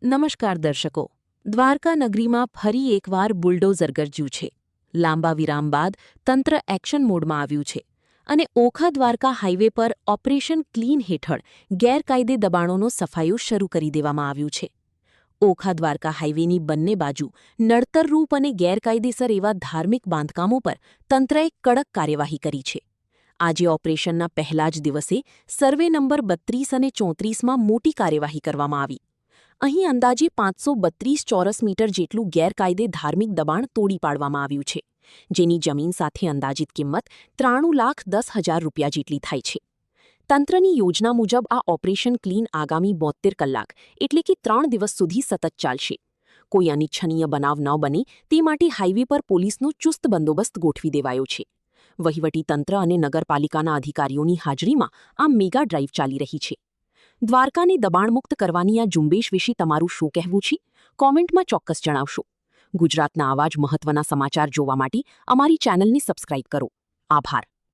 નમસ્કાર દર્શકો. દ્વારકા નગરીમાં ફરી એકવાર બુલડોઝર ગરજ્યું છે. લાંબા વિરામ બાદ તંત્ર એક્શન મોડમાં આવ્યું છે અને ઓખા દ્વારકા હાઇવે પર ઓપરેશન ક્લીન હેઠળ ગેરકાયદે દબાણોનો સફાયો શરૂ કરી દેવામાં આવ્યું છે. ઓખા દ્વારકા હાઇવેની બંને બાજુ નડતરરૂપ અને ગેરકાયદેસર એવા ધાર્મિક બાંધકામો પર તંત્રએ કડક કાર્યવાહી કરી છે. આજે ઓપરેશનના પહેલા જ દિવસે સર્વે નંબર 32 અને 34માં મોટી કાર્યવાહી કરવામાં આવી. અહીં અંદાજે 532 ચોરસ મીટર જેટલું ગેરકાયદે ધાર્મિક દબાણ તોડી પાડવામાં આવ્યું છે, જેની જમીન સાથે અંદાજિત કિંમત 93,10,000 રૂપિયા જેટલી થાય છે. તંત્રની યોજના મુજબ આ ઓપરેશન ક્લીન આગામી 72 કલાક એટલે કે 3 દિવસ સુધી સતત ચાલશે. કોઈ અનિચ્છનીય બનાવ ન બને તે માટે હાઇવે પર પોલીસનો ચુસ્ત બંદોબસ્ત ગોઠવી દેવાયો છે. વહીવટીતંત્ર અને નગરપાલિકાના અધિકારીઓની હાજરીમાં આ મેગા ડ્રાઇવ ચાલી રહી છે. દ્વારકાને દબાણમુક્ત કરવાની આ ઝુંબેશ વિશે તમારું શું કહેવું છે? કોમેન્ટમાં ચોક્કસ જણાવશો. ગુજરાતના આવા જ મહત્વના સમાચાર જોવા માટે અમારી ચેનલને સબસ્ક્રાઇબ કરો. આભાર.